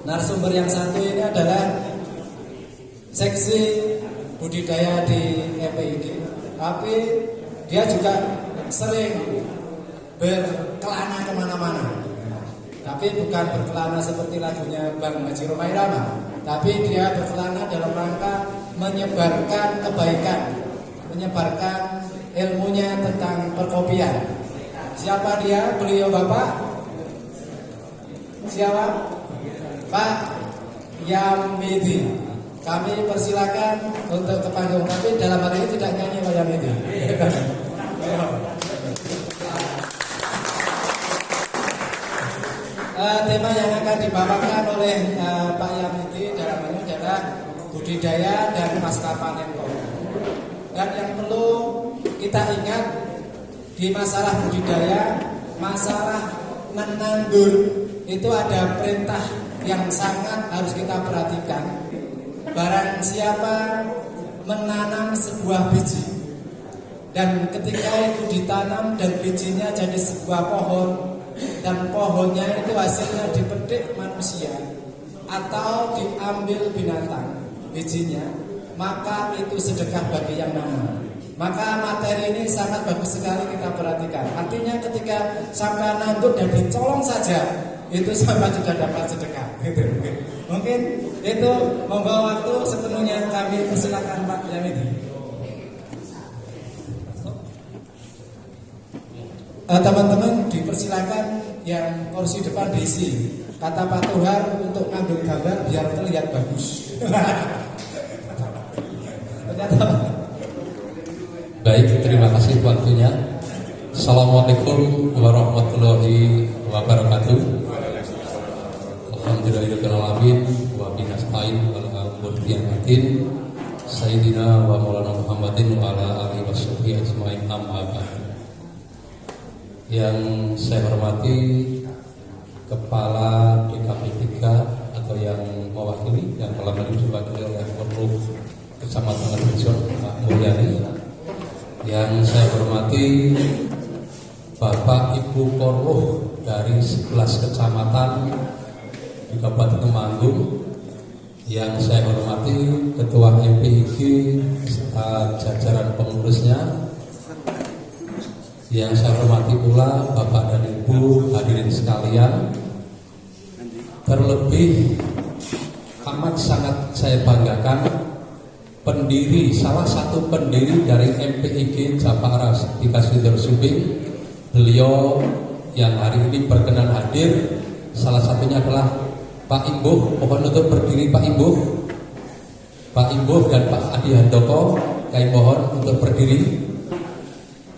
Narasumber yang satu ini adalah seksi budidaya di MPIG, tapi dia juga sering berkelana kemana-mana. Tapi bukan berkelana seperti lagunya Bang Haji Romai Rama, tapi dia berkelana dalam rangka menyebarkan kebaikan, menyebarkan ilmunya tentang perkopian. Siapa dia? Beliau Bapak siapa? Pak Yamidi. Kami persilakan untuk ke panggung, tapi dalam hal ini tidak nyanyi Pak Yamidi. Tema yang akan dibawakan oleh Pak Yamidi dalam hal ini adalah budidaya dan pasca panen kopi. Dan yang perlu kita ingat di masalah budidaya, masalah menandur itu ada perintah yang sangat harus kita perhatikan. Barang siapa menanam sebuah biji, dan ketika itu ditanam dan bijinya jadi sebuah pohon, dan pohonnya itu hasilnya dipetik manusia atau diambil binatang bijinya, maka itu sedekah bagi yang nanam. Maka materi ini sangat bagus sekali kita perhatikan. Artinya ketika sampai nandur dan dicolong saja, itu sama juga dapat sedekah. Mungkin itu membawa waktu sepenuhnya kami persilakan Pak Yamidi. Teman-teman dipersilakan yang kursi depan diisi. Kata Pak Tuhar untuk ngambil gambar biar terlihat bagus. Baik, terima kasih waktunya. Assalamualaikum warahmatullahi wabarakatuh. Alhamdulillahirabbil alamin wa binasta'in ala umuril yakin sayyidina wa maulana Muhammadin wa ala alihi washabbihi ajmain amma ba'd. Yang saya hormati Kepala DKP 3 atau yang mewakili, yang dalam hal ini diwakili oleh Perlu Kecamatan Rejon Pak Mulyani. Yang saya hormati Bapak Ibu Korluh dari 11 kecamatan di Kabupaten Temanggung. Yang saya hormati Ketua MPIG serta jajaran pengurusnya. Yang saya hormati pula Bapak dan Ibu hadirin sekalian. Terlebih amat sangat saya banggakan salah satu pendiri dari MPIG Japara Dikasih Subing. Beliau yang hari ini berkenan hadir, salah satunya adalah Pak Imbuh. Mohon untuk berdiri Pak Imbuh. Pak Imbuh dan Pak Adi Handoko, kami mohon untuk berdiri.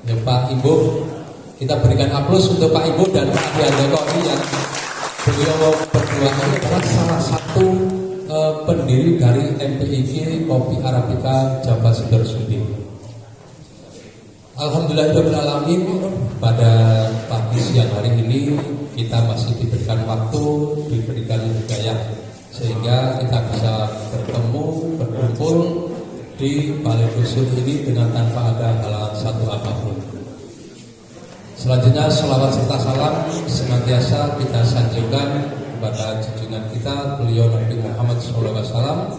Ya, Pak Imbuh, kita berikan aplaus untuk Pak Imbuh dan Pak Adi Handoko ini yang beliau berdua ini adalah salah satu pendiri dari MPIG Kopi Arabica Jawa Subing. Alhamdulillahirabbil alamin, pada pagi siang hari ini kita masih diberikan waktu, diberikan hidayah sehingga kita bisa bertemu, berkumpul di balai dusun ini dengan tanpa ada halangan satu apapun. Selanjutnya selawat serta salam senantiasa kita sanjungkan kepada junjungan kita beliau Nabi Muhammad SAW,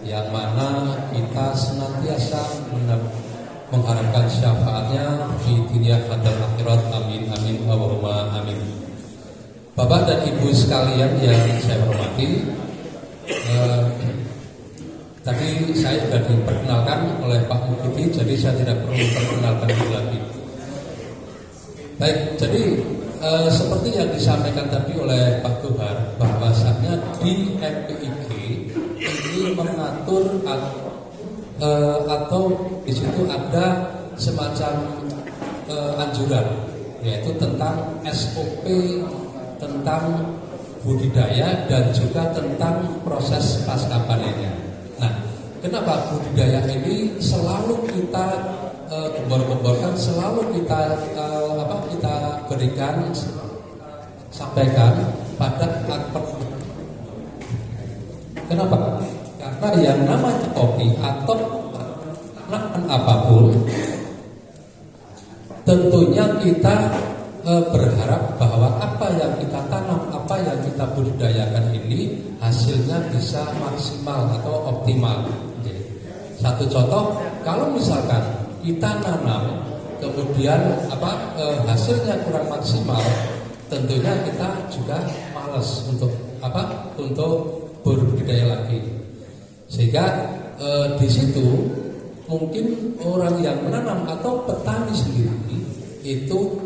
yang mana kita senantiasa mengharapkan syafaatnya di dunia dan akhirat. Amin amin Allahumma amin. Bapak dan Ibu sekalian yang saya hormati, tadi saya sudah diperkenalkan oleh Pak Mukiti, jadi saya tidak perlu memperkenalkan lagi. Baik, jadi seperti yang disampaikan tadi oleh Pak Tuhar, bahwasannya di MPIG ini mengatur atau di situ ada semacam anjuran, yaitu tentang SOP tentang budidaya dan juga tentang proses pasca panennya. Nah, kenapa budidaya ini selalu kita gembor-gemborkan, selalu kita berikan, sampaikan pada kenapa? Karena yang namanya kopi atau tanaman apapun, tentunya kita berharap bahwa apa yang kita tanam, apa apa yang kita budidayakan ini hasilnya bisa maksimal atau optimal. Satu contoh, kalau misalkan kita nanam kemudian hasilnya kurang maksimal, tentunya kita juga malas untuk berbudidaya lagi. Sehingga di situ mungkin orang yang menanam atau petani sendiri itu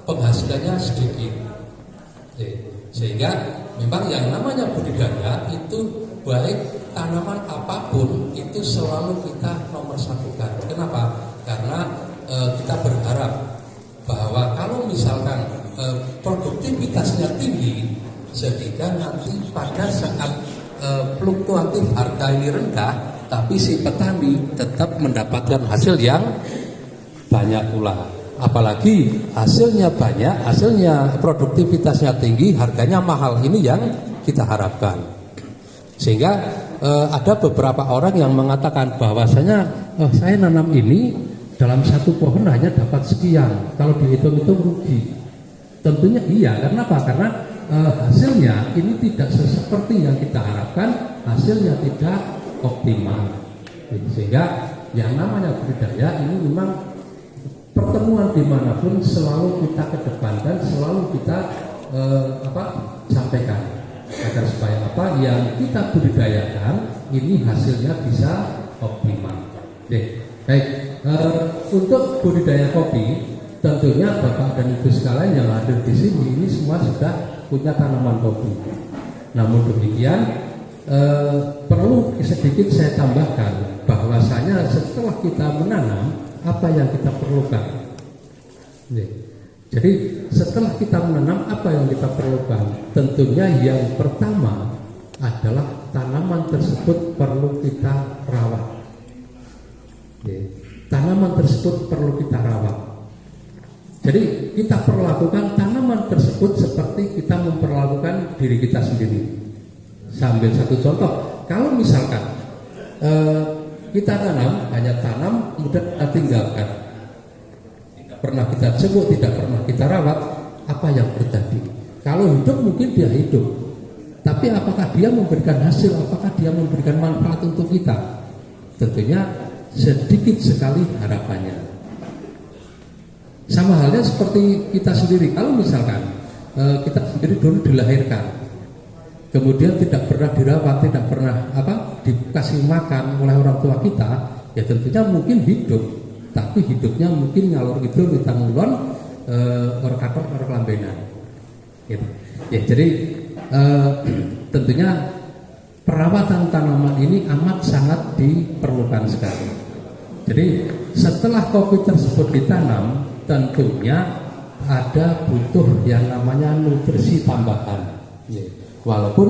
penghasilannya sedikit. Sehingga memang yang namanya budidaya itu baik tanaman apapun itu selalu kita nomor satukan. Kenapa? Karena kita berharap bahwa kalau misalkan produktivitasnya tinggi, sehingga nanti pada saat fluktuatif harga ini rendah, tapi si petani tetap mendapatkan hasil yang banyak pula. Apalagi hasilnya banyak, hasilnya produktivitasnya tinggi, harganya mahal. Ini yang kita harapkan. Sehingga ada beberapa orang yang mengatakan bahwasanya saya nanam ini dalam satu pohon hanya dapat sekian, kalau dihitung-hitung rugi. Tentunya iya, kenapa? Karena hasilnya ini tidak seperti yang kita harapkan, hasilnya tidak optimal. Sehingga yang namanya budidaya ini memang pertemuan dimanapun selalu kita kedepankan, selalu kita sampaikan agar supaya yang kita budidayakan ini hasilnya bisa optimal. Baik, untuk budidaya kopi tentunya Bapak dan Ibu sekalian yang hadir di sini ini semua sudah punya tanaman kopi. Namun demikian perlu sedikit saya tambahkan bahwasanya setelah kita menanam apa yang kita perlukan. Jadi setelah kita menanam apa yang kita perlukan? Tentunya yang pertama adalah tanaman tersebut perlu kita rawat. Tanaman tersebut perlu kita rawat. Jadi kita perlakukan tanaman tersebut seperti kita memperlakukan diri kita sendiri. Sambil satu contoh, kalau misalkan kita hanya tanam, kemudian kita tinggalkan, tidak pernah kita jenguk, tidak pernah kita rawat, apa yang terjadi? Kalau hidup mungkin dia hidup, tapi apakah dia memberikan hasil, apakah dia memberikan manfaat untuk kita? Tentunya sedikit sekali harapannya. Sama halnya seperti kita sendiri, kalau misalkan kita sendiri dulu dilahirkan, kemudian tidak pernah dirawat, tidak pernah dikasih makan oleh orang tua kita, ya tentunya mungkin hidup, tapi hidupnya mungkin ngalor ngidul kita ngulon, orang lambenan. Gitu. Ya, jadi tentunya perawatan tanaman ini amat sangat diperlukan sekali. Jadi setelah kopi tersebut ditanam, tentunya ada butuh yang namanya nutrisi tambahan. Walaupun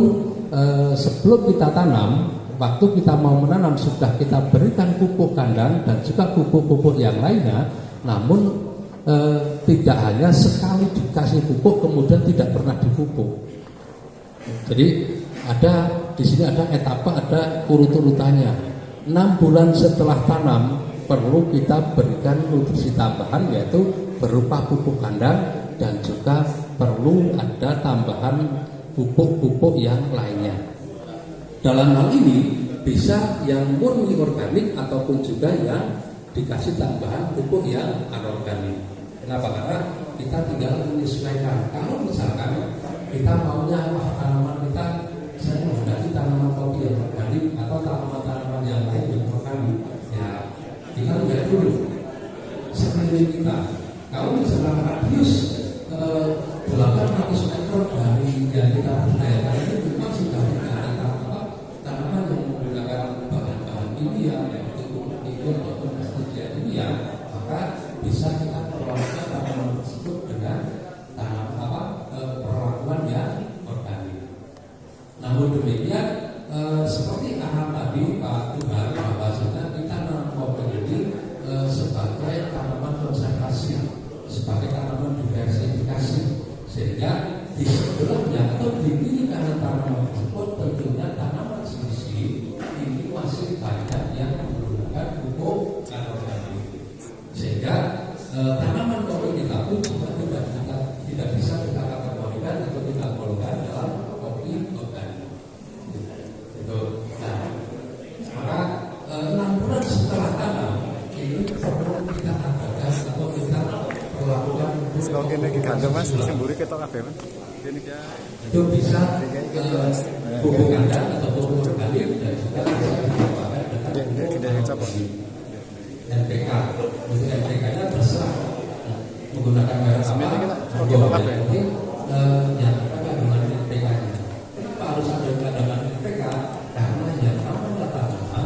sebelum kita tanam, waktu kita mau menanam sudah kita berikan pupuk kandang dan juga pupuk-pupuk yang lainnya, namun tidak hanya sekali dikasih pupuk kemudian tidak pernah dipupuk. Jadi di sini ada etapa, ada urut-urutannya. 6 bulan setelah tanam perlu kita berikan nutrisi tambahan, yaitu berupa pupuk kandang dan juga perlu ada tambahan pupuk-pupuk yang lainnya. Dalam hal ini bisa yang murni organik ataupun juga yang dikasih tambahan pupuk yang anorganik. Kenapa? Karena kita tinggal menyesuaikan. Kalau misalkan kita maunya tanaman kita, saya menghendaki tanaman kopi yang organik atau tanaman-tanaman yang lain yang organik, ya kita lihat dulu sekeliling kita. Kalau misalkan radius 800 meter dari yang kita budidayakan itu memang sudah ada tanaman yang menggunakan bahan-bahan kimia, yaitu pupuk ataupun pestisida kimia, maka bisa kita perlakukan tanaman tersebut dengan perlakuan yang organik. Namun demikian, seperti arahan tadi Pak Tuhan, bahwasanya kita nanam kopi ini sebagai tanaman konservasi, sebagai tanaman diversifikasi, sehingga di sebelahnya atau di kiri kanan tanaman tersebut tentunya tanaman sisi ini masih banyak yang menggunakan pupuk anorganik, sehingga tanaman kopi kita pun juga tidak bisa kita kategorikan atau kita kene iki gantung Mas, semburi ketok kabeh Mas. Kene iki itu bisa hubung Anda atau hubung kalian dan juga gede coba. NPK. Untuk NPK-nya terserah menggunakan merek apa. Jadi yang apa dengan NPK-nya. Kenapa harus ada dengan NPK? Karena yang pertama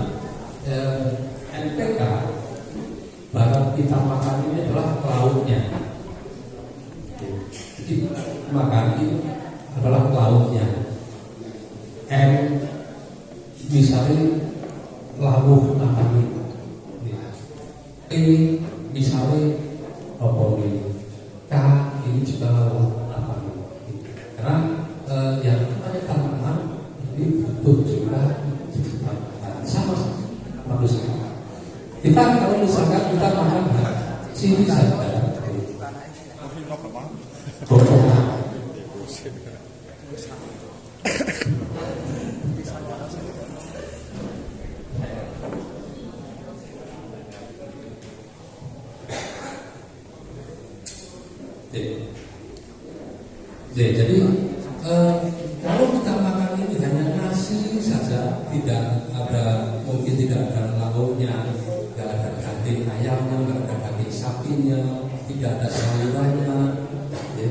NPK barang kita makan ini adalah lauknya. Jadi makan itu adalah lauknya. M misalnya lawuh nakani. E misalnya apa ini? K ini juga lawuh nakani. Karena yang namanya tanaman ini butuh juga sama manusia. Kita kalau misalkan kita makan sini saja. Jadi kalau kita makan ini hanya nasi saja, tidak ada mungkin tidak ada lauknya, tidak ada daging ayamnya, tidak ada daging sapinya, tidak ada sayurannya. Ya,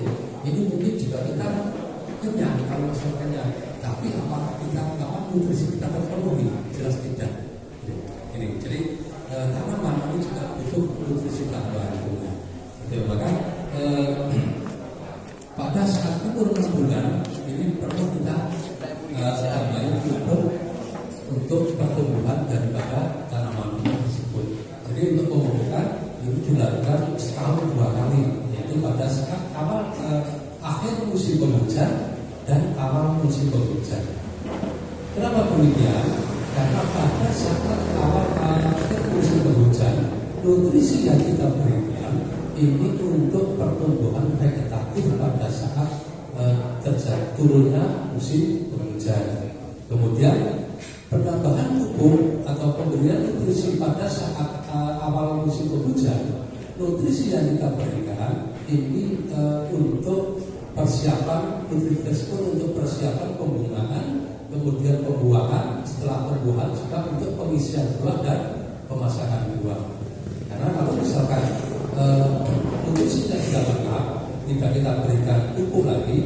ini mungkin juga kita kenyang kalau masalah kenyang. Tapi apakah kita nutrisi kita terpenuhi? Jelas tidak. Ini jadi tanaman ini juga butuh nutrisi tambahan. Maka pada saat umur 6 bulan ini perlu kita tambahin pupuk untuk pertumbuhan daripada tanaman tersebut. Jadi untuk pemupukan ini dilakukan setahun 2 kali, yaitu pada saat awal akhir musim penghujan dan awal musim penghujan. Kenapa demikian? Karena pada saat awal akhir musim penghujan, nutrisi yang kita berikan ini untuk pertumbuhan vegetatif pada saat terjadi turunnya musim penghujan. Kemudian penambahan pupuk atau pemberian nutrisi pada saat awal musim penghujan, nutrisi yang kita berikan ini untuk persiapan nutrisi tersebut untuk persiapan pembungaan, kemudian pembuahan, setelah pembuahan juga untuk pengisian buah dan pemasakan buah. Karena kalau misalkan nutrisinya tidak lengkap, tidak kita berikan pupuk lagi,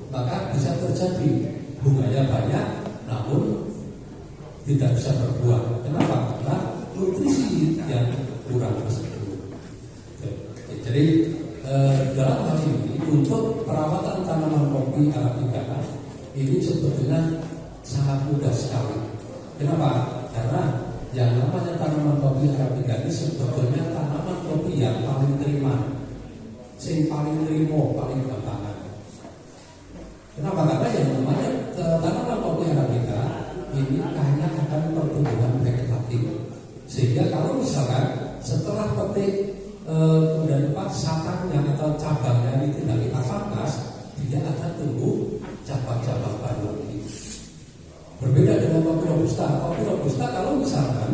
maka bisa terjadi bunganya banyak, namun tidak bisa berbuah. Kenapa? Karena nutrisi yang kurang tersebut. Jadi dalam hal ini untuk perawatan tanaman kopi arabica ini sebetulnya sangat mudah sekali. Kenapa? Karena yang namanya tanaman kopi arabica ini sebetulnya tanaman kopi yang paling terima, paling terima, paling gampang. Kenapa? Karena yang namanya tanaman kopi arabica ini hanya akan pertumbuhan vegetatif. Sehingga kalau misalkan setelah petik kemudian satangnya atau cabangnya ini tidak kita pangkas, dia akan tumbuh cabang-cabang baru lagi. Berbeda dengan kopi robusta. Kopi robusta kalau misalkan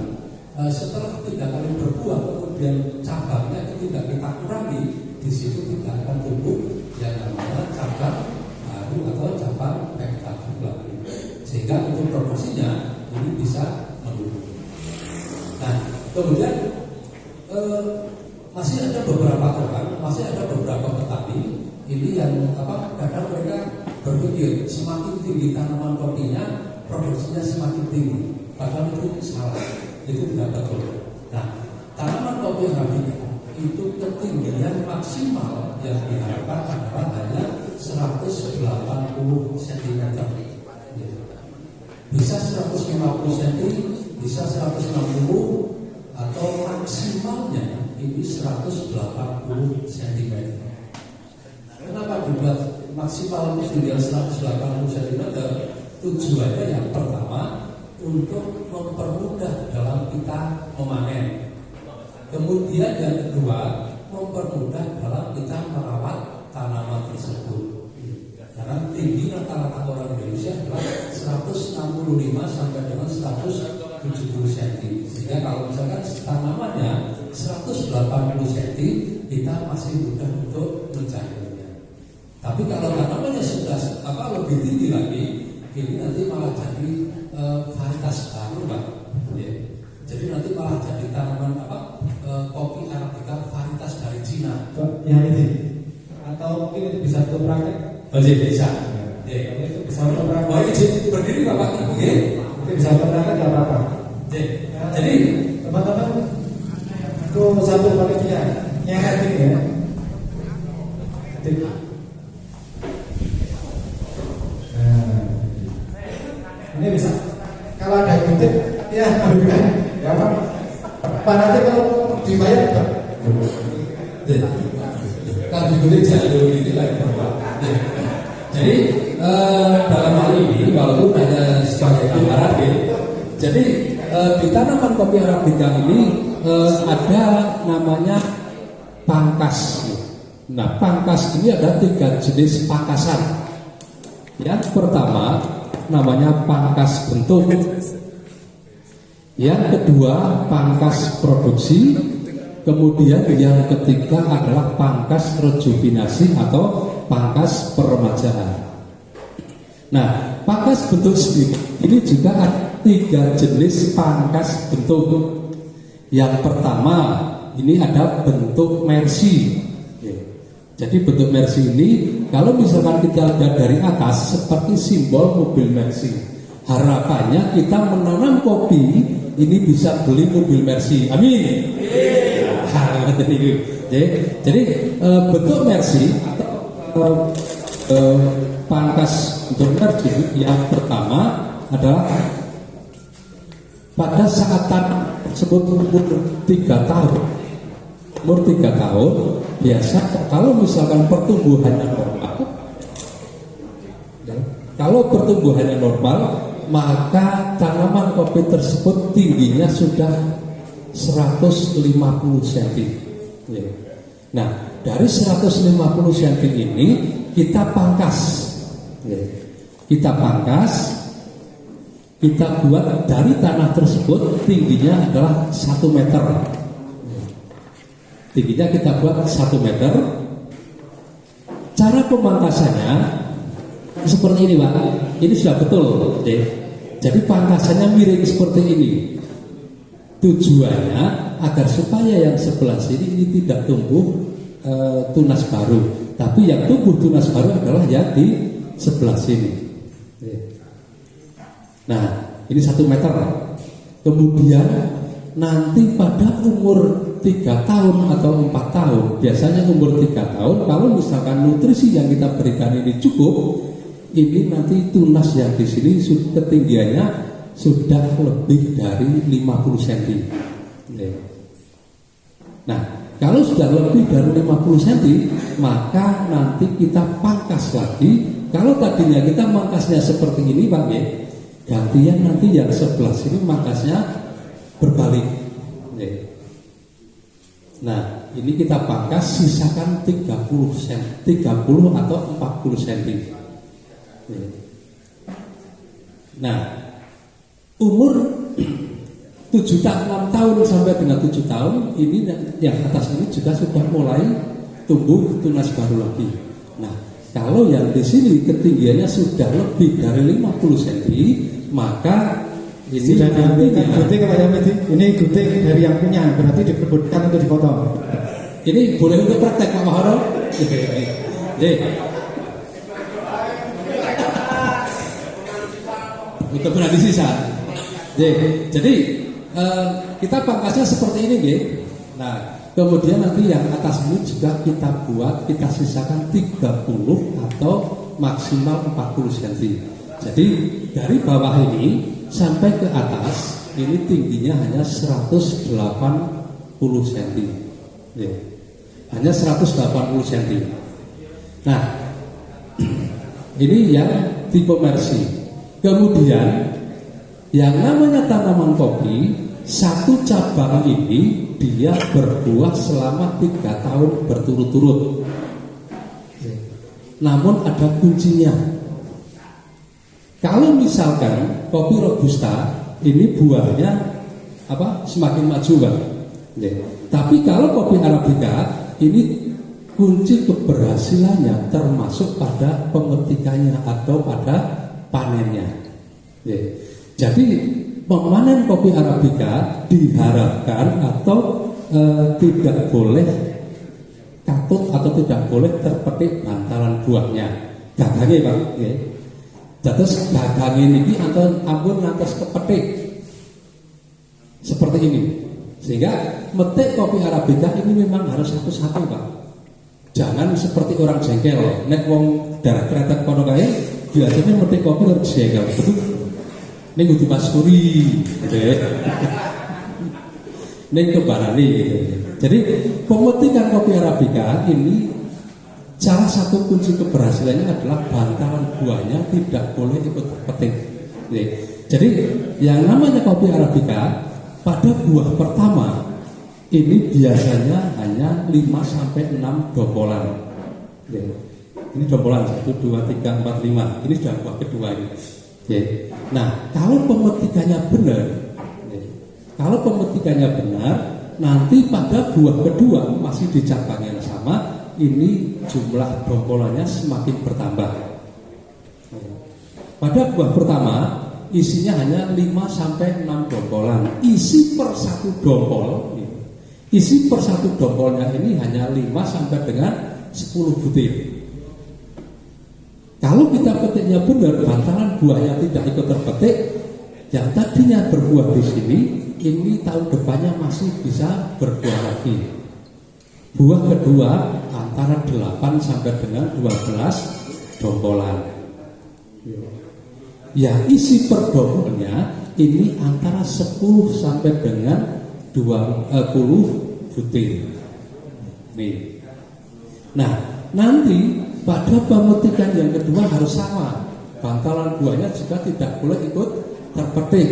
setelah 3 kali berbuah kemudian cabangnya itu tidak kita kurangi, di situ tidak akan tumbuh yang namanya cabang baru atau cabang vegetatif lagi. Sehingga untuk produksinya ini bisa menurun. Nah, kemudian masih ada beberapa orang, masih ada beberapa petani ini yang kadang mereka berpikir semakin tinggi tanaman kopinya, produksinya semakin tinggi. Padahal itu salah, itu tidak betul. Nah, tanaman kopi arabica itu ketinggian maksimal yang diharapkan adalah hanya 180 cm. Bisa 150 cm, bisa 160, atau maksimalnya ini 180 cm. Kenapa dibuat maksimal ketinggian 180 cm? Tujuannya yang pertama untuk mempermudah dalam kita memanen. Kemudian yang kedua mempermudah dalam kita merawat tanaman tersebut. Karena tinggi rata-rata orang Indonesia adalah 165 sampai dengan 170 cm. Sehingga kalau misalkan tanamannya 180 cm, kita masih mudah untuk mencari. Tapi kalau tanamannya sudah lebih tinggi lagi, ini nanti malah jadi varietas baru, Pak. Ya. Jadi nanti malah jadi tanaman kopi arabica varietas dari Cina. Yang ini atau mungkin itu bisa untuk praktek? Oh iya bisa. Ya, itu bisa untuk praktek. Oh izin berdiri Bapak Ibu ya. Itu bisa untuk praktek nggak apa-apa. Jadi teman-teman, aku satu panitia yang hadir ya. Nah, ini bisa. Kalau ada gunting, ya ambilkan. Ya Pak. Pak nanti kalau dibayar Pak. kalau dibeli jalur ini lagi Bapak. Jadi dalam hal ini walaupun hanya sebagai gambaran ya. Jadi di tanaman kopi arabica ini ada namanya pangkas. Nah, pangkas ini ada 3 jenis pangkasan. Yang pertama namanya pangkas bentuk. Yang kedua pangkas produksi. Kemudian yang ketiga adalah pangkas rejuvenasi atau pangkas peremajaan. Nah, pangkas bentuk sendiri ini juga ada 3 jenis pangkas bentuk. Yang pertama ini ada bentuk mercy. Jadi bentuk mercy ini kalau misalkan kita lihat dari atas seperti simbol mobil mercy. Harapannya kita menanam kopi ini bisa beli mobil mercy. Amin. Jadi bentuk mercy pangkas bentuk mercy yang pertama adalah pada saat tanam tersebut umur 3 tahun. Umur 3 tahun biasa kalau misalkan pertumbuhannya normal, maka tanaman kopi tersebut tingginya sudah 150 cm. Nah, dari 150 cm ini kita pangkas. Kita buat dari tanah tersebut tingginya adalah 1 meter. Tingginya kita buat 1 meter. Cara pemangkasannya seperti ini Pak. Ini sudah betul. Jadi pangkasannya miring seperti ini. Tujuannya agar supaya yang sebelah sini ini tidak tumbuh tunas baru. Tapi yang tumbuh tunas baru adalah yang di sebelah sini. Nah, ini 1 meter. Kemudian nanti pada umur 3 tahun atau 4 tahun, biasanya umur 3 tahun, kalau misalkan nutrisi yang kita berikan ini cukup, ini nanti tunas yang di sini ketinggiannya sudah lebih dari 50 cm. Nah, kalau sudah lebih dari 50 cm, maka nanti kita pangkas lagi. Kalau tadinya kita mangkasnya seperti ini Pak ya, gantian nanti yang sebelah sini mangkasnya berbalik. Nah, ini kita pangkas sisakan 30 atau 40 cm. Nah, umur 6 tahun sampai dengan 7 tahun ini yang atas ini juga sudah mulai tumbuh tunas baru lagi. Nah, kalau yang di sini ketinggiannya sudah lebih dari 50 cm, maka ini ini gunting dari yang punya, berarti diperbutkan untuk dipotong. Ini boleh untuk praktek Pak Maharo? Untuk berani sisa. Jadi kita pangkasnya seperti ini, Nah, kemudian nanti yang atas ini juga kita sisakan 30 atau maksimal 40 cm. Jadi dari bawah ini sampai ke atas ini tingginya hanya 180 cm. Hanya 180 cm. Nah, ini yang tipe mercy. Kemudian yang namanya tanaman kopi, satu cabang ini dia berbuah selama 3 tahun berturut-turut. Namun ada kuncinya. Kalau misalkan kopi robusta ini buahnya semakin maju Bang. Tapi kalau kopi arabica ini kunci keberhasilannya termasuk pada pemetikannya atau pada panennya. Ya. Jadi memanen kopi Arabica diharapkan atau tidak boleh katut atau tidak boleh terpetik bantalan buahnya. Gagangnya Pak, ya. Terus gagangnya ini ampun ngantos kepetik seperti ini. Sehingga metik kopi Arabica ini memang harus satu-satu Pak. Jangan seperti orang jengkel. Nek wong darah kretek kono kae biasanya metik kopi harus jengkel. Betul. Ning kudu maskuri gitu ya. Ning kebarani gitu. Jadi pemetikan kopi Arabica ini salah satu kunci keberhasilannya adalah bantalan buahnya tidak boleh ikut petik. Jadi yang namanya kopi Arabica pada buah pertama ini biasanya hanya 5 sampai 6 dompolan. Ini dompolan 1 2 3 4 5. Ini sudah buah kedua ini. Nah, kalau pemetikannya benar, nanti pada buah kedua masih di cabang yang sama, ini jumlah dompolannya semakin bertambah. Pada buah pertama isinya hanya 5 sampai 6 dompolan. Isi per satu dompolinya ini hanya 5 sampai dengan 10 butir. Kalau kita petiknya benar, bantalan buahnya tidak ikut terpetik, yang tadinya berbuah di sini, ini tahun depannya masih bisa berbuah lagi. Buah kedua antara 8 sampai dengan 12 dompolan. Ya, isi per dompolinya ini antara 10 sampai dengan 20 butir. Nih. Nah, nanti pada pemetikan yang kedua harus sama. Bantalan buahnya juga tidak boleh ikut terpetik.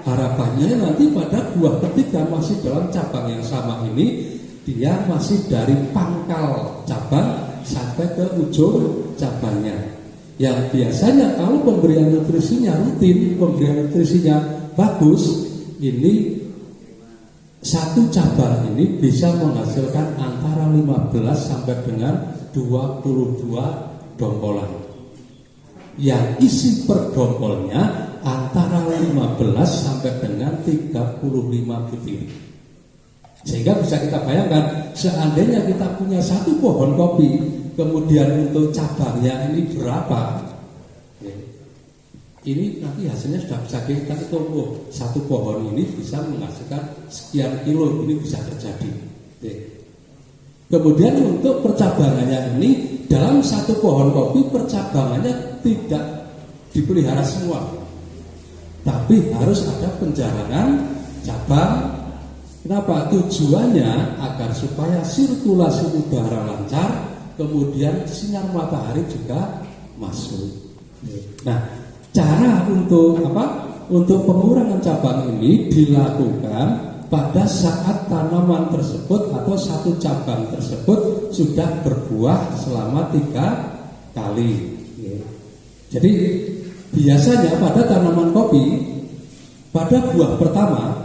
Harapannya nanti pada buah ketiga masih dalam cabang yang sama ini, dia masih dari pangkal cabang sampai ke ujung cabangnya. Yang biasanya kalau pemberian nutrisinya rutin, pemberian nutrisinya bagus, ini satu cabang ini bisa menghasilkan antara 15 sampai dengan 22 dompolan. Yang isi per dompolinya antara 15 sampai dengan 35 butir. Sehingga bisa kita bayangkan, seandainya kita punya satu pohon kopi, kemudian untuk cabangnya ini berapa, ini nanti hasilnya sudah bisa kita hitung. Satu pohon ini bisa menghasilkan sekian kilo, ini bisa terjadi. Kemudian untuk percabangannya ini, dalam satu pohon kopi percabangannya tidak dipelihara semua, tapi harus ada penjarangan cabang. Kenapa? Tujuannya agar supaya sirkulasi udara lancar, kemudian sinar matahari juga masuk. Nah, cara untuk apa? Untuk pengurangan cabang ini dilakukan pada saat tanaman tersebut atau satu cabang tersebut sudah berbuah selama 3 kali. Jadi biasanya pada tanaman kopi, pada buah pertama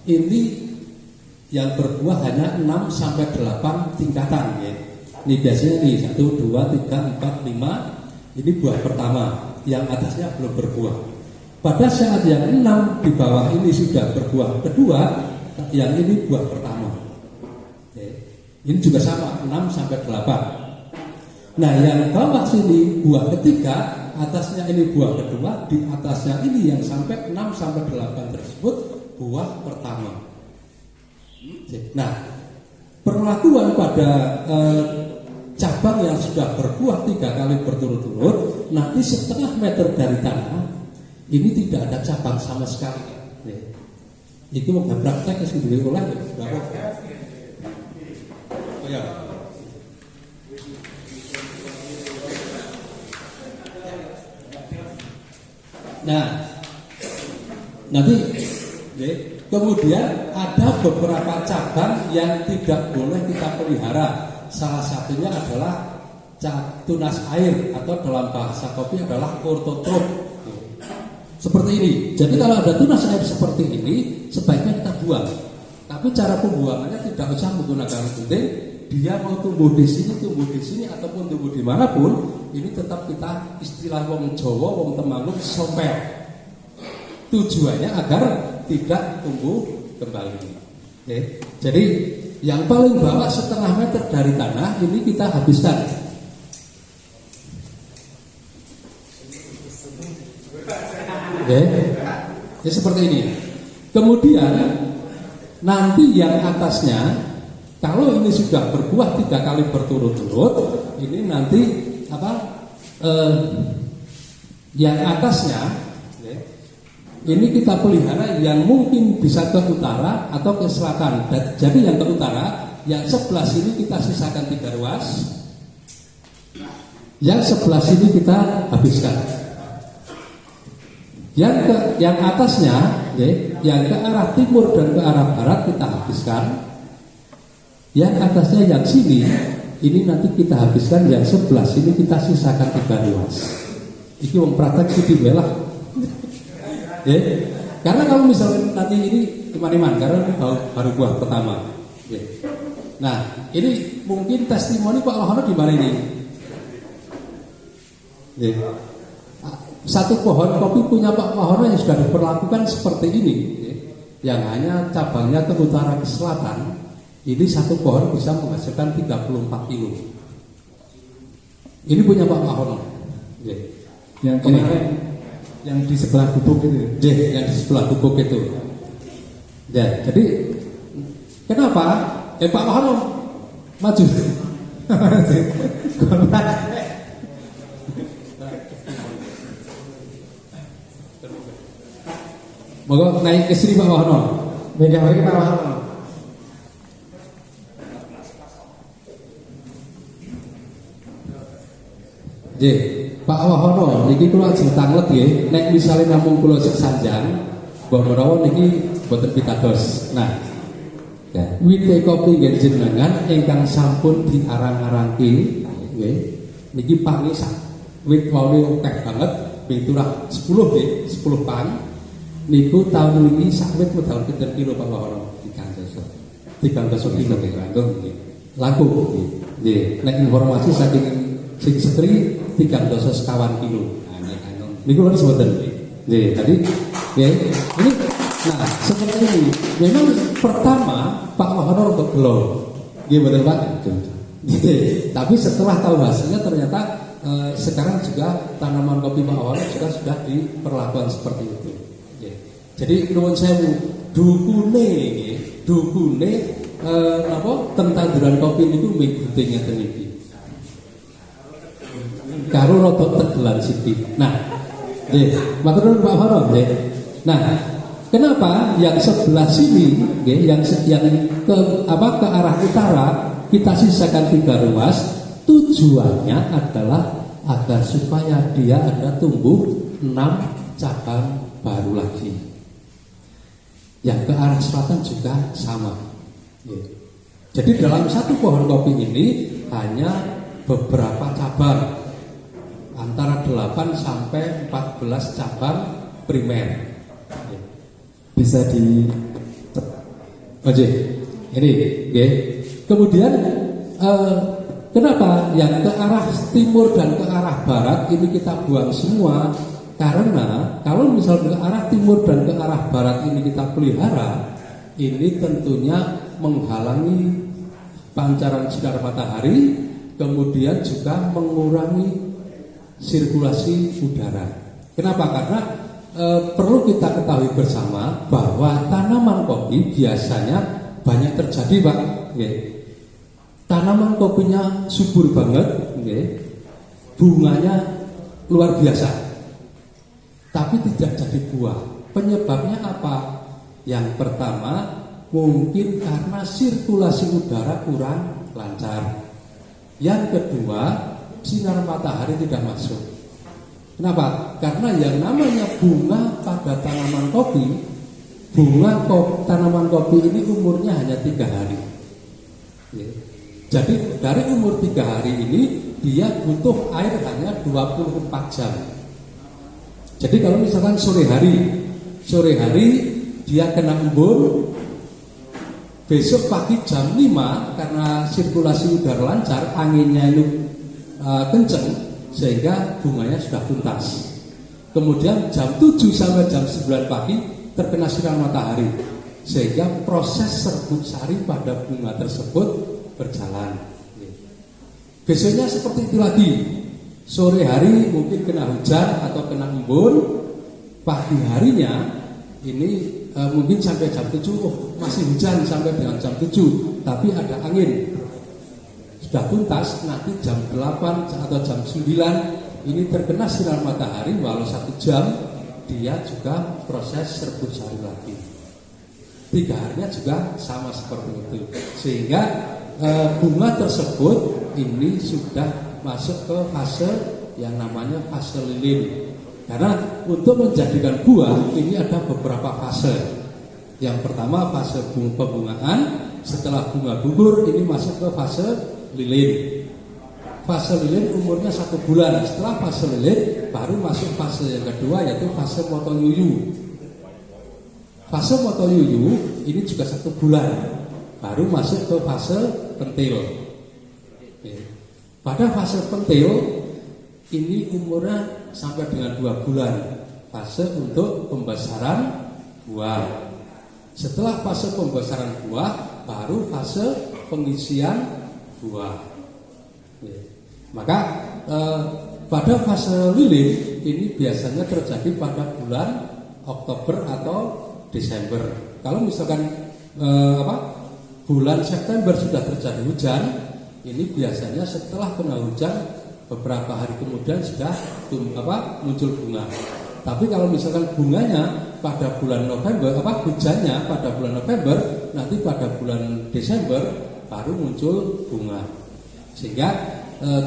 ini yang berbuah hanya 6 sampai 8 tingkatan. Ini biasanya nih 1, 2, 3, 4, 5. Ini buah pertama, yang atasnya belum berbuah. Pada saat yang 6 di bawah ini sudah berbuah kedua, yang ini buah pertama. Ini juga sama 6 sampai 8. Nah, yang bawah sini buah ketiga, atasnya ini buah kedua, di atasnya ini yang sampai 6 sampai 8 tersebut buah pertama. Nah, perlakuan pada cabang yang sudah berbuah 3 kali berturut-turut, nanti setengah meter dari tanah ini tidak ada cabang sama sekali. Itu mau praktek ke sini ulang berapa? Oh ya. Nah, nanti kemudian ada beberapa cabang yang tidak boleh kita pelihara. Salah satunya adalah tunas air atau dalam bahasa kopi adalah ortotrop. Seperti ini. Jadi kalau ada tunas air seperti ini, sebaiknya kita buang. Tapi cara pembuangannya tidak usah menggunakan gunting, dia mau tumbuh di sini ataupun tumbuh dimanapun, ini tetap kita istilah wong Jawa, wong Temanggung sopel. Tujuannya agar tidak tumbuh kembali. Oke. Jadi yang paling bawah setengah meter dari tanah ini kita habiskan. Oke. Ya seperti ini. Kemudian nanti yang atasnya, kalau ini sudah berbuah 3 kali berturut-turut, ini nanti yang atasnya, ini kita pelihara yang mungkin bisa ke utara atau ke selatan. Jadi yang ke utara, yang sebelah sini kita sisakan 3 ruas, yang sebelah sini kita habiskan. Yang atasnya, yang ke arah timur dan ke arah barat kita habiskan. Yang atasnya yang sini, ini nanti kita habiskan. Yang sebelah sini kita sisakan 3 ruas. Iki wong praktek sithik melah. Karena kalau misalnya nanti ini iman-iman, karena ini baru buah pertama. Nah, ini mungkin testimoni Pak Wahono di mana ini? Satu pohon kopi punya Pak Wahono yang sudah diperlakukan seperti ini, yang hanya cabangnya ke utara ke selatan. Ini satu pohon bisa menghasilkan 34 kilo. Ini punya Pak Wahono. Yang kemarin, yang di sebelah gubuk itu. Yang di sebelah gubuk itu. Ya, jadi kenapa? Pak Wahono maju. Moga naik ke sini Pak Wahono. Megang lagi Pak Wahono. Pak Wahono niki kula ajeng tanglet nggih, nek misale namung kula sik sanjang, mbok menawa niki boten pitados. Nah, wite kopi nggih jenengan ingkang sampun diarang-arangke nggih, niki pangisan. Wit wae akeh banget, piturah 10 nggih, 10 pang. Niku tahun ini sawit medal pinten kilo Pak Wahono? 3 kilo nggih. Laku nggih. Nek informasi saking sing setri 3 sekawan kilo. Niku lho sebutan. Nggih, tadi nggih. Ini nah, seperti ini. Memang pertama Pak Wahono untuk gelo. Nggih betul Pak? Gitu. Tapi setelah tahu hasilnya ternyata sekarang juga tanaman kopi Pak Wahono juga sudah diperlakukan seperti itu. Jadi nuwun sewu dukune tentanduran kopi niku migute ngeten iki. Karo rada tegelan sithik. Nah, nggih, matur nuwun Pak Wahono nggih. Nah, kenapa yang sebelah sini nggih yang ke arah utara kita sisakan 3 ruas? Tujuannya adalah agar supaya dia ada tumbuh 6 cabang baru lagi. Yang ke arah selatan juga sama. Jadi dalam satu pohon kopi ini hanya beberapa cabang, antara 8 sampai 14 cabang primer. Bisa di ini, kemudian kenapa yang ke arah timur dan ke arah barat ini kita buang semua? Karena kalau misalnya ke arah timur dan ke arah barat ini kita pelihara, ini tentunya menghalangi pancaran sinar matahari, kemudian juga mengurangi sirkulasi udara. Kenapa? Karena perlu kita ketahui bersama bahwa tanaman kopi biasanya banyak terjadi Pak. Tanaman kopinya subur banget, bunganya luar biasa. Tapi tidak jadi buah. Penyebabnya apa? Yang pertama mungkin karena sirkulasi udara kurang lancar. Yang kedua, sinar matahari tidak masuk. Kenapa? Karena yang namanya bunga pada tanaman kopi, tanaman kopi ini umurnya hanya 3 hari. Jadi dari umur 3 hari ini dia butuh air hanya 24 jam. Jadi kalau misalkan sore hari dia kena embun, besok pagi jam 5 karena sirkulasi udara lancar, anginnya itu kenceng sehingga bunganya sudah tuntas. Kemudian jam 7 sampai jam 9 pagi terkena sinar matahari sehingga proses serbuk sari pada bunga tersebut berjalan. Besoknya seperti itu lagi. Sore hari mungkin kena hujan atau kena embun. Pagi harinya ini mungkin sampai jam 7 masih hujan sampai dengan jam 7, tapi ada angin. Sudah tuntas, nanti jam 8 atau jam 9 ini terkena sinar matahari, walau 1 jam dia juga proses serbuk sari lagi. 3 harinya juga sama seperti itu. Sehingga bunga tersebut ini sudah masuk ke fase yang namanya fase lilin. Karena untuk menjadikan buah ini ada beberapa fase. Yang pertama fase pembungaan, setelah bunga gugur ini masuk ke fase lilin. Fase lilin umurnya 1 bulan. Setelah fase lilin baru masuk fase yang kedua, yaitu fase motoyuyu. Fase motoyuyu ini juga 1 bulan, baru masuk ke fase pentil. Pada fase pentil ini umurnya sampai dengan 2 bulan, fase untuk pembesaran buah. Setelah fase pembesaran buah baru fase pengisian buah. Maka pada fase lilin ini biasanya terjadi pada bulan Oktober atau Desember. Kalau misalkan bulan September sudah terjadi hujan, ini biasanya setelah kena hujan beberapa hari kemudian sudah muncul bunga. Tapi kalau misalkan bunganya pada bulan November, hujannya pada bulan November, nanti pada bulan Desember baru muncul bunga. Sehingga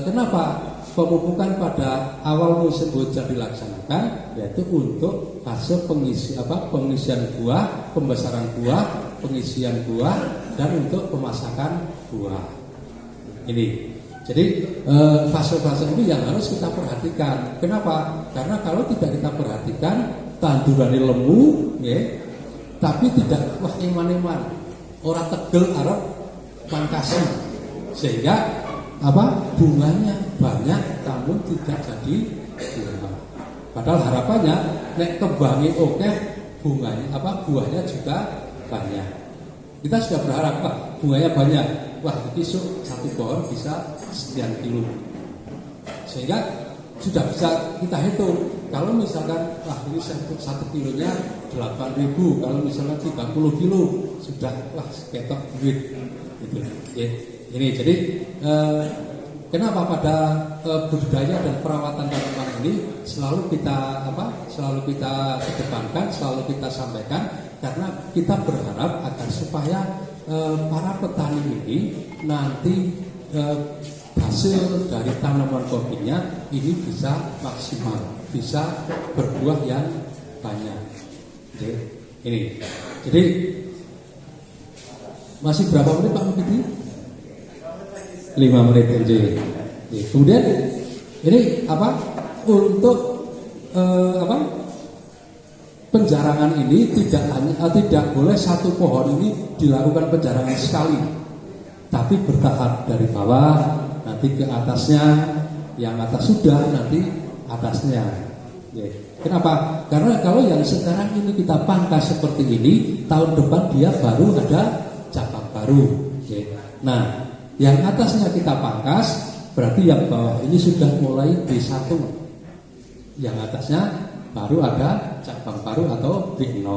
kenapa pemupukan pada awal musim hujan dilaksanakan, yaitu untuk fase pengisian buah, pembesaran buah, pengisian buah, dan untuk pemasakan buah. Ini, jadi fase-fase ini yang harus kita perhatikan. Kenapa? Karena kalau tidak kita perhatikan, tandurannya lemu, tapi tidak eman-eman, orang tegel arep pangkasi, sehingga bunganya banyak, namun tidak jadi bunga. Padahal harapannya nek kembangi oke, bunganya buahnya juga banyak. Kita sudah berharap bunganya banyak. Wah, besok 1 pohon bisa sekian kilo. Sehingga sudah bisa kita hitung. Kalau misalkan ini 1 kilonya 8.000, kalau misalnya 30 kilo sudah ketok duit. Gitu. Ini jadi kenapa pada budidaya dan perawatan tanaman ini selalu kita kedepankan, selalu kita sampaikan, karena kita berharap agar supaya para petani ini nanti hasil dari tanaman kopinya ini bisa maksimal, bisa berbuah yang banyak. Jadi masih berapa menit Pak Mukidi? 5 menit aja. Kemudian ini untuk penjarangan ini tidak boleh 1 pohon ini dilakukan penjarangan sekali, tapi bertahap dari bawah nanti ke atasnya, yang atas sudah nanti atasnya. Kenapa? Karena kalau yang sekarang ini kita pangkas seperti ini, tahun depan dia baru ada cabang baru. Nah, yang atasnya kita pangkas, berarti yang bawah ini sudah mulai B1. Yang atasnya baru ada cabang baru atau B0.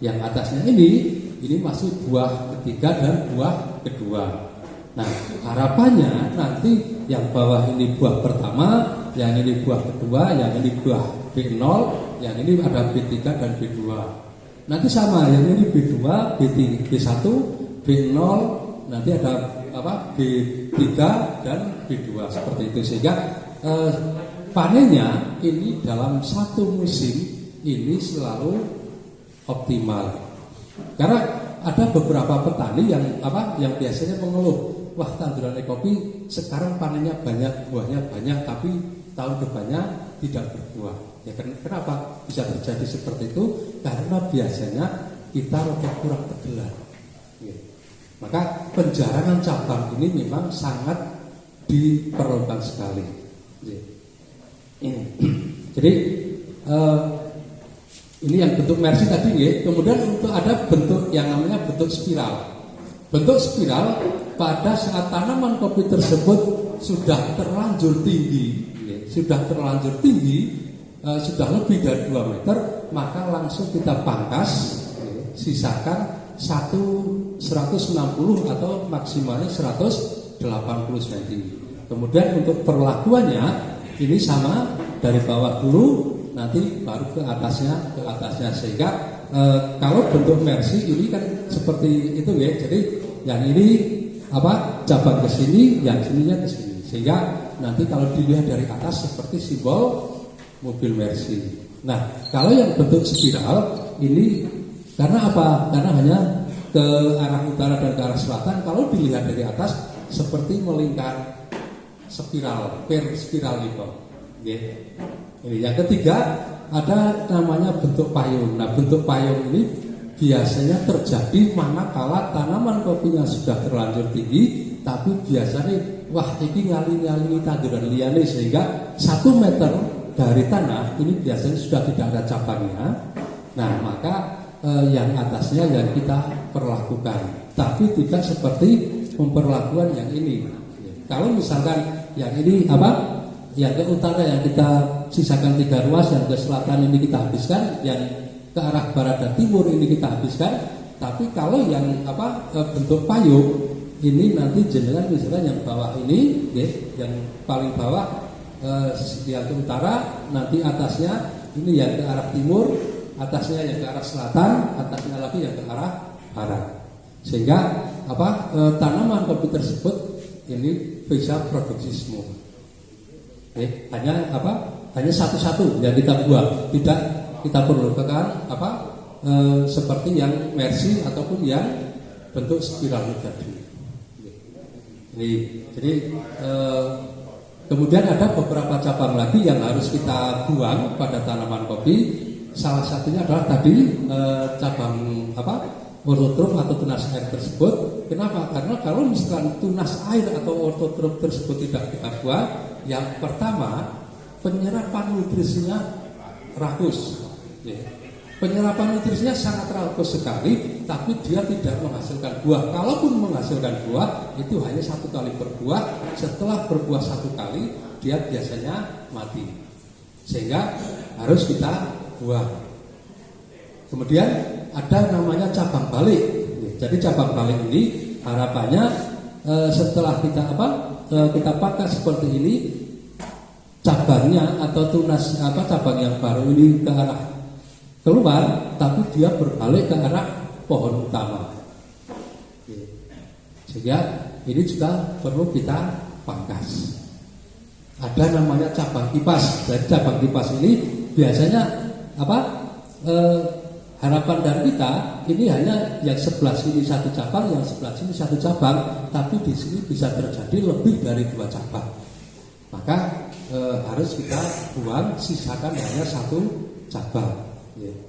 Yang atasnya ini masih buah ketiga dan buah kedua. Nah, harapannya nanti yang bawah ini buah pertama, yang ini buah kedua, yang ini buah B0, yang ini ada B3 dan B2. Nanti sama, yang ini B2, B1, B0, nanti ada B3 dan B2 seperti itu. Sehingga panennya ini dalam 1 musim ini selalu optimal. Karena ada beberapa petani yang biasanya mengeluh, wah tanduran kopi sekarang panennya banyak, buahnya banyak, tapi tahun depannya tidak berbuah. Ya kenapa bisa terjadi seperti itu? Karena biasanya kita kurang tegelan. Maka penjarangan cabang ini memang sangat diperlukan sekali. Jadi ini yang bentuk mercy tadi ya. Kemudian untuk ada bentuk yang namanya bentuk spiral. Bentuk spiral pada saat tanaman kopi tersebut sudah terlanjur tinggi, sudah lebih dari 2 meter, maka langsung kita pangkas, sisakan 160 atau maksimalnya 180 cm. Kemudian untuk perlakuannya ini sama, dari bawah dulu, nanti baru ke atasnya sehingga kalau bentuk mercy ini kan seperti itu ya. Jadi yang ini cabang ke sini, yang sininya ke sini, sehingga nanti kalau dilihat dari atas seperti simbol mobil mercy. Nah, kalau yang bentuk spiral ini karena apa? Karena hanya ke arah utara dan ke arah selatan. Kalau dilihat dari atas seperti melingkar spiral, per spiral gitu. Ini yang ketiga ada namanya bentuk payung. Nah, bentuk payung ini biasanya terjadi manakala tanaman kopinya sudah terlanjur tinggi, tapi biasanya ini ngali-ngali tanduran liane sehingga 1 meter dari tanah ini biasanya sudah tidak ada cabangnya. Nah, maka yang atasnya yang kita perlakukan, tapi tidak seperti pemperlakuan yang ini. Kalau misalkan yang ini yang ke utara yang kita sisakan 3 ruas, yang ke selatan ini kita habiskan, yang ke arah barat dan timur ini kita habiskan. Tapi kalau yang bentuk payung ini nanti jenengan misalkan yang bawah ini, yang paling bawah yang ke utara, nanti atasnya ini yang ke arah timur, atasnya yang ke arah selatan, atasnya lagi yang ke arah barat. Sehingga tanaman kopi tersebut ini bisa produksi semua. Hanya satu-satu yang kita buang, tidak kita perlukan seperti yang mercy ataupun yang bentuk spiral tadi. Jadi kemudian ada beberapa cabang lagi yang harus kita buang pada tanaman kopi. Salah satunya adalah tadi cabang ortotrop atau tunas air tersebut. Kenapa? Karena kalau misalkan tunas air atau ortotrop tersebut tidak kita buang, yang pertama penyerapan nutrisinya rakus. Penyerapan nutrisinya sangat rakus sekali, tapi dia tidak menghasilkan buah. Kalaupun menghasilkan buah, itu hanya 1 kali berbuah. Setelah berbuah 1 kali, dia biasanya mati. Sehingga harus kita buang. Kemudian ada namanya cabang balik. Jadi cabang balik ini harapannya setelah kita kita pakai seperti ini, cabangnya atau tunas cabang yang baru ini ke arah keluar, tapi dia berbalik ke arah pohon utama. Sehingga ini juga perlu kita pangkas. Ada namanya cabang kipas. Jadi cabang kipas ini biasanya harapan dari kita ini hanya yang sebelah sini 1 cabang, yang sebelah sini 1 cabang, tapi di sini bisa terjadi lebih dari 2 cabang. Maka harus kita buang, sisakan hanya 1 cabang.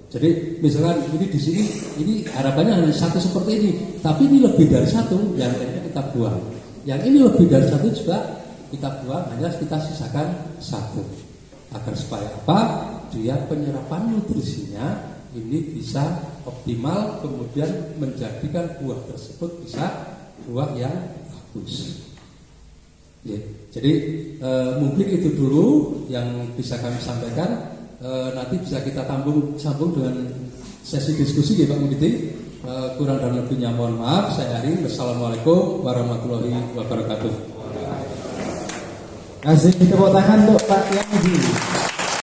Jadi misalkan ini di sini, ini harapannya hanya 1 seperti ini, tapi ini lebih dari 1, yang lainnya kita buang. Yang ini lebih dari 1 juga kita buang, hanya kita sisakan 1. Agar supaya dia penyerapan nutrisinya ini bisa optimal, kemudian menjadikan buah tersebut bisa buah yang bagus. Jadi mungkin itu dulu yang bisa kami sampaikan. Nanti bisa kita sambung dengan sesi diskusi ya Pak Mugiti. Kurang dan lebihnya mohon maaf. Saya Ari. Wassalamualaikum warahmatullahi wabarakatuh. Kasih tepuk tangan untuk Pak Yamudi.